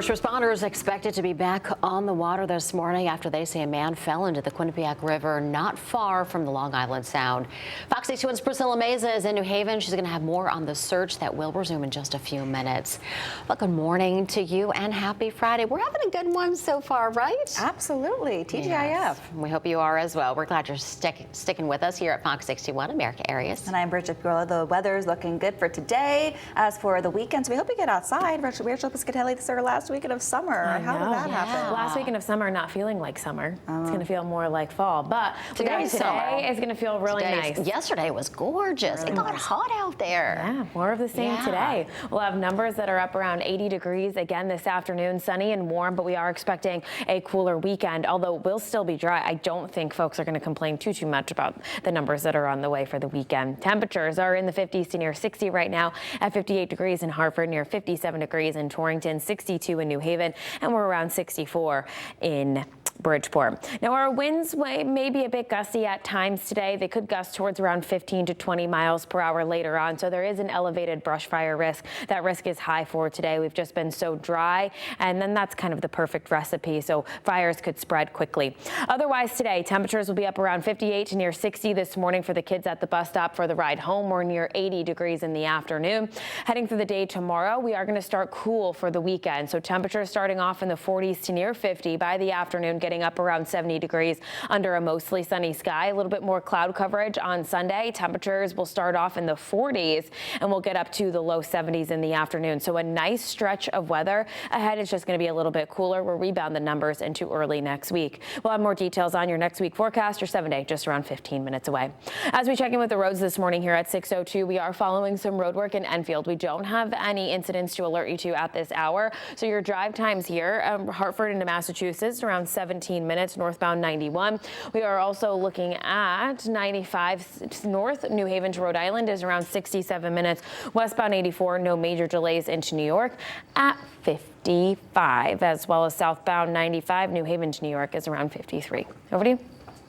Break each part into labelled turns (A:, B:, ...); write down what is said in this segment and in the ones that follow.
A: First responders expected to be back on the water this morning after they say a man fell into the Quinnipiac River not far from the Long Island Sound. Fox 61's Priscilla Meza is in New Haven. She's going to have more on the search that will resume in just a few minutes. But good morning to you and happy Friday. We're having a good one so far, right?
B: Absolutely. TGIF.
A: Yes. We hope you are as well. We're glad you're sticking with us here at Fox 61 America Areas.
B: And I'm Bridget Gurla. The weather's looking good for today. As for the weekend, so we hope you get outside. Rachel Piscatelli, this is our last weekend of summer. How did that happen?
C: Last weekend of summer not feeling like summer. It's going to feel more like fall. But today is going to feel really nice.
A: Yesterday was gorgeous. It got hot out there.
C: Yeah, more of the same today. We'll have numbers that are up around 80 degrees again this afternoon. Sunny and warm, but we are expecting a cooler weekend, although it will still be dry. I don't think folks are going to complain too much about the numbers that are on the way for the weekend. Temperatures are in the 50s to near 60 right now at 58 degrees in Hartford, near 57 degrees in Torrington, 62 in New Haven, and we're around 64 in Bridgeport. Now our winds may be a bit gusty at times today. They could gust towards around 15 to 20 miles per hour later on. So there is an elevated brush fire risk. That risk is high for today. We've just been so dry, and then that's kind of the perfect recipe. So fires could spread quickly. Otherwise today, temperatures will be up around 58 to near 60 this morning for the kids at the bus stop for the ride home. We're near 80 degrees in the afternoon. Heading through the day tomorrow, we are going to start cool for the weekend. So temperatures starting off in the 40s to near 50 by the afternoon, getting up around 70 degrees under a mostly sunny sky. A little bit more cloud coverage on Sunday. Temperatures will start off in the 40s and we'll get up to the low 70s in the afternoon. So a nice stretch of weather ahead. It's just going to be a little bit cooler. We'll rebound the numbers into early next week. We'll have more details on your next week forecast. Your 7-day just around 15 minutes away. As we check in with the roads this morning here at 6:02, we are following some road work in Enfield. We don't have any incidents to alert you to at this hour. So your drive times here, Hartford into Massachusetts, around 17 minutes, northbound 91. We are also looking at 95 north, New Haven to Rhode Island is around 67 minutes. Westbound 84, no major delays into New York at 55, as well as southbound 95, New Haven to New York is around 53. Over to you.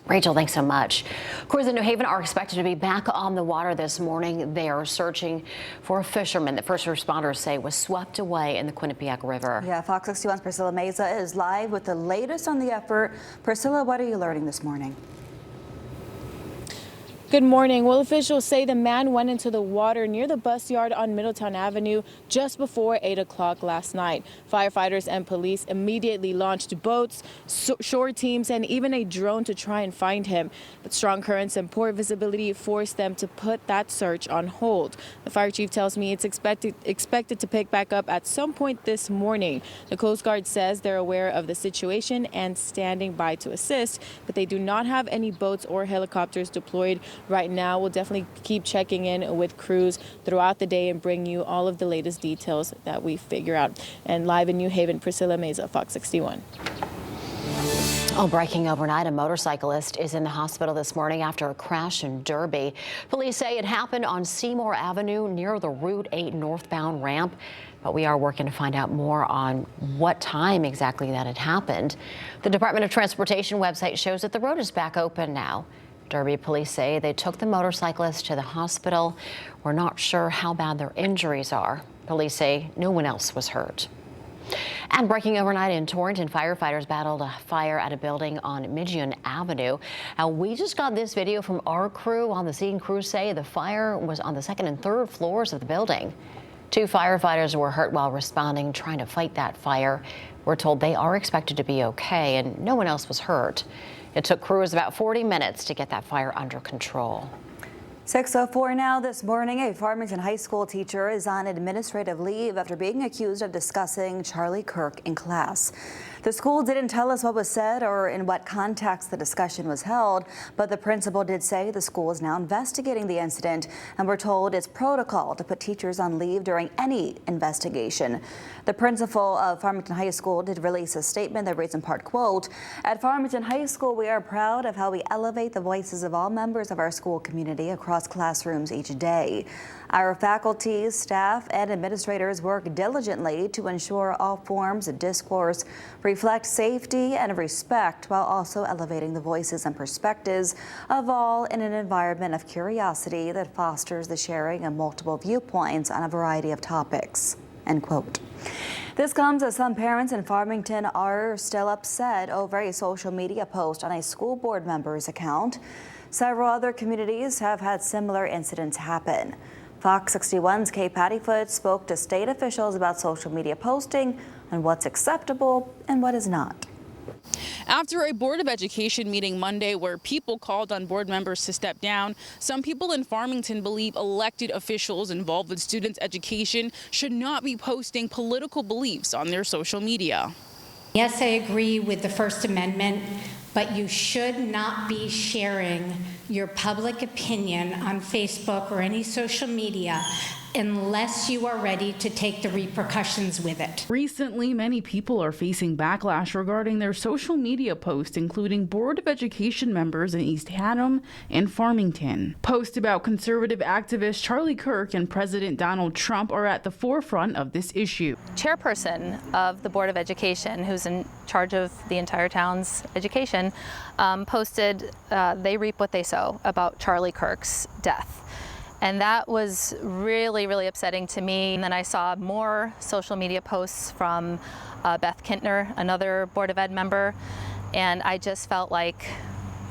A: Rachel, thanks so much. Crews in New Haven are expected to be back on the water this morning. They are searching for a fisherman that first responders say was swept away in the Quinnipiac River.
B: Yeah, Fox 61's Priscilla Meza is live with the latest on the effort. Priscilla, what are you learning this morning?
D: Good morning. Well, officials say the man went into the water near the bus yard on Middletown Avenue just before 8 o'clock last night. Firefighters and police immediately launched boats, shore teams, and even a drone to try and find him. But strong currents and poor visibility forced them to put that search on hold. The fire chief tells me it's expected to pick back up at some point this morning. The Coast Guard says they're aware of the situation and standing by to assist, but they do not have any boats or helicopters deployed right now. We'll definitely keep checking in with crews throughout the day and bring you all of the latest details that we figure out. And live in New Haven, Priscilla Meza, Fox 61.
A: Oh, breaking overnight, a motorcyclist is in the hospital this morning after a crash in Derby. Police say it happened on Seymour Avenue near the Route 8 northbound ramp. But we are working to find out more on what time exactly that had happened. The Department of Transportation website shows that the road is back open now. Derby police say they took the motorcyclist to the hospital. We're not sure how bad their injuries are. Police say no one else was hurt. And breaking overnight in Torrington, firefighters battled a fire at a building on Michigan Avenue. Now, we just got this video from our crew on the scene. Crews say the fire was on the second and third floors of the building. 2 firefighters were hurt while responding, trying to fight that fire. We're told they are expected to be okay, and no one else was hurt. It took crews about 40 minutes to get that fire under control.
B: 6:04 now this morning. A Farmington High School teacher is on administrative leave after being accused of discussing Charlie Kirk in class. The school didn't tell us what was said or in what context the discussion was held, but the principal did say the school is now investigating the incident, and we're told it's protocol to put teachers on leave during any investigation. The principal of Farmington High School did release a statement that reads in part, quote, "At Farmington High School, we are proud of how we elevate the voices of all members of our school community across classrooms each day. Our faculty, staff, and administrators work diligently to ensure all forms of discourse reflect safety and respect while also elevating the voices and perspectives of all in an environment of curiosity that fosters the sharing of multiple viewpoints on a variety of topics." End quote. This comes as some parents in Farmington are still upset over a social media post on a school board member's account. Several other communities have had similar incidents happen. Fox 61's Kate Pattyfoot spoke to state officials about social media posting and what's acceptable and what is not.
E: After a Board of Education meeting Monday where people called on board members to step down, some people in Farmington believe elected officials involved with students' education should not be posting political beliefs on their social media.
F: Yes, I agree with the First Amendment, but you should not be sharing your public opinion on Facebook or any social media unless you are ready to take the repercussions with it.
E: Recently, many people are facing backlash regarding their social media posts, including Board of Education members in East Haddam and Farmington. Posts about conservative activist Charlie Kirk and President Donald Trump are at the forefront of this issue.
G: Chairperson of the Board of Education, who's in charge of the entire town's education, posted, "They reap what they sow," about Charlie Kirk's death. And that was really, really upsetting to me. And then I saw more social media posts from Beth Kintner, another Board of Ed member, and I just felt like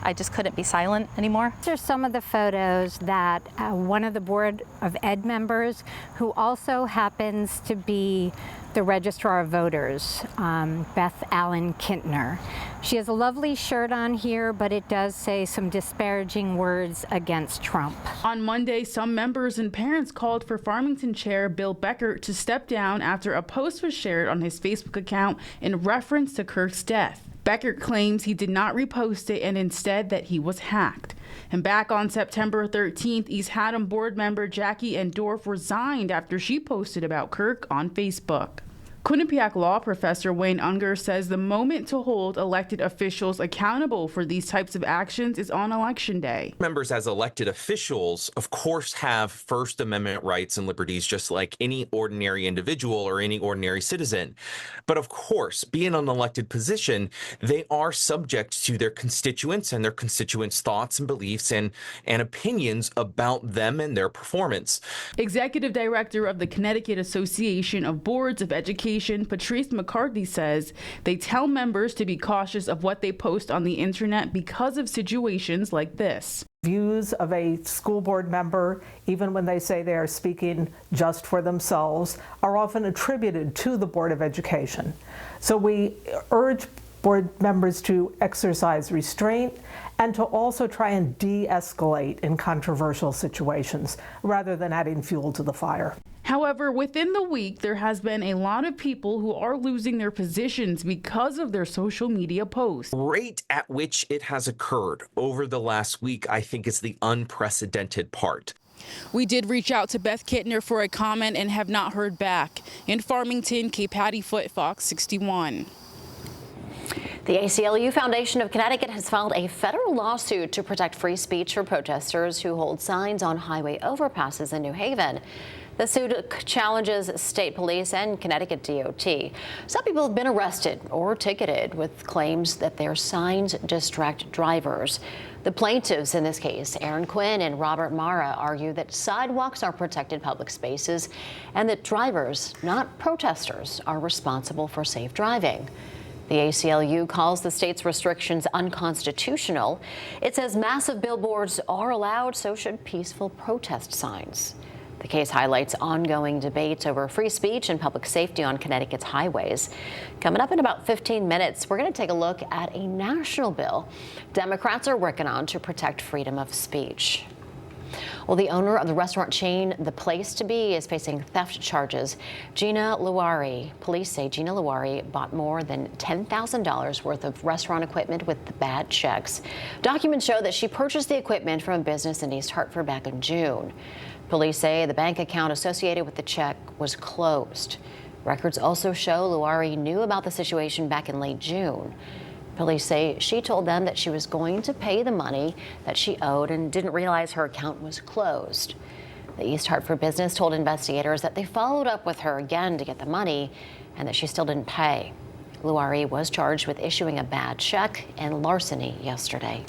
G: I just couldn't be silent anymore.
H: These are some of the photos that one of the Board of Ed members, who also happens to be the Registrar of Voters, Beth Allen Kintner. She has a lovely shirt on here, but it does say some disparaging words against Trump.
E: On Monday, some members and parents called for Farmington Chair Bill Becker to step down after a post was shared on his Facebook account in reference to Kirk's death. Becker claims he did not repost it and instead that he was hacked. And back on September 13th, East Haddam board member Jackie Endorf resigned after she posted about Kirk on Facebook. Quinnipiac law professor Wayne Unger says the moment to hold elected officials accountable for these types of actions is on Election Day.
I: Members as elected officials, of course, have First Amendment rights and liberties just like any ordinary individual or any ordinary citizen. But of course, being an elected position, they are subject to their constituents and their constituents' thoughts and beliefs and opinions about them and their performance.
E: Executive Director of the Connecticut Association of Boards of Education, Patrice McCarthy, says they tell members to be cautious of what they post on the internet because of situations like this.
J: Views of a school board member, even when they say they are speaking just for themselves, are often attributed to the Board of Education. So we urge board members to exercise restraint and to also try and de-escalate in controversial situations rather than adding fuel to the fire.
E: However, within the week, there has been a lot of people who are losing their positions because of their social media posts.
I: The rate at which it has occurred over the last week, I think, is the unprecedented part.
E: We did reach out to Beth Kintner for a comment and have not heard back. In Farmington, Kate Pattyfoot, Fox 61.
A: The ACLU Foundation of Connecticut has filed a federal lawsuit to protect free speech for protesters who hold signs on highway overpasses in New Haven. The suit challenges state police and Connecticut DOT. Some people have been arrested or ticketed with claims that their signs distract drivers. The plaintiffs in this case, Aaron Quinn and Robert Mara, argue that sidewalks are protected public spaces and that drivers, not protesters, are responsible for safe driving. The ACLU calls the state's restrictions unconstitutional. It says massive billboards are allowed, so should peaceful protest signs. The case highlights ongoing debates over free speech and public safety on Connecticut's highways. Coming up in about 15 minutes, we're going to take a look at a national bill Democrats are working on to protect freedom of speech. Well, the owner of the restaurant chain The Place to Be is facing theft charges. Gina Luari. Police say Gina Luari bought more than $10,000 worth of restaurant equipment with the bad checks. Documents show that she purchased the equipment from a business in East Hartford back in June. Police say the bank account associated with the check was closed. Records also show Luari knew about the situation back in late June. Police say she told them that she was going to pay the money that she owed and didn't realize her account was closed. The East Hartford business told investigators that they followed up with her again to get the money and that she still didn't pay. Luari was charged with issuing a bad check and larceny yesterday.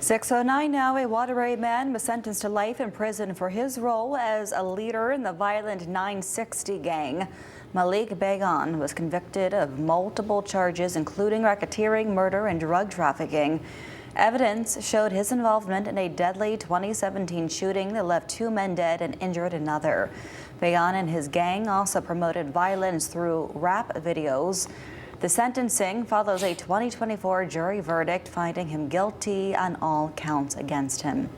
B: 6:09 now. A Waterbury man was sentenced to life in prison for his role as a leader in the violent 960 gang. Malik Began was convicted of multiple charges, including racketeering, murder, and drug trafficking. Evidence showed his involvement in a deadly 2017 shooting that left 2 men dead and injured another. Began and his gang also promoted violence through rap videos. The sentencing follows a 2024 jury verdict finding him guilty on all counts against him.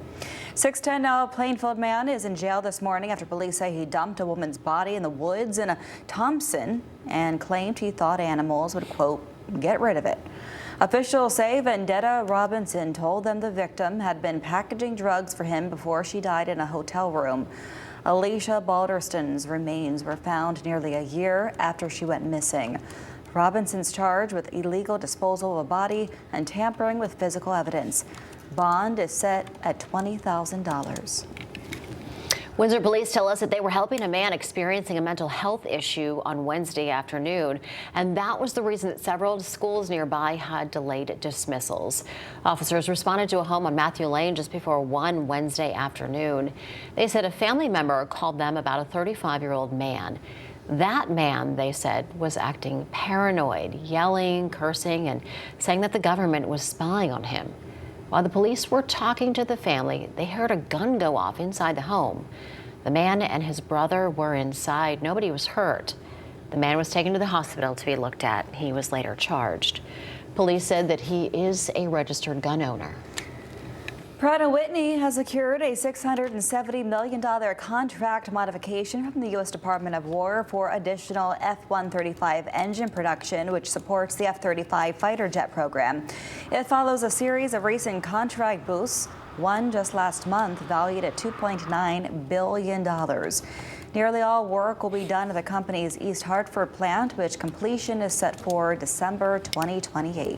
B: 610 Plainfield man is in jail this morning after police say he dumped a woman's body in the woods in a Thompson and claimed he thought animals would, quote, get rid of it. Officials say Vendetta Robinson told them the victim had been packaging drugs for him before she died in a hotel room. Alicia Balderston's remains were found nearly a year after she went missing. Robinson's charged with illegal disposal of a body and tampering with physical evidence. Bond is set at $20,000.
A: Windsor police tell us that they were helping a man experiencing a mental health issue on Wednesday afternoon, and that was the reason that several schools nearby had delayed dismissals. Officers responded to a home on Matthew Lane just before 1 Wednesday afternoon. They said a family member called them about a 35-year-old man. That man, they said, was acting paranoid, yelling, cursing, and saying that the government was spying on him. While the police were talking to the family, they heard a gun go off inside the home. The man and his brother were inside. Nobody was hurt. The man was taken to the hospital to be looked at. He was later charged. Police said that he is a registered gun owner.
B: Pratt Whitney has secured a $670 million contract modification from the U.S. Department of War for additional F-135 engine production, which supports the F-35 fighter jet program. It follows a series of recent contract boosts, one just last month valued at $2.9 billion. Nearly all work will be done at the company's East Hartford plant, which completion is set for December 2028.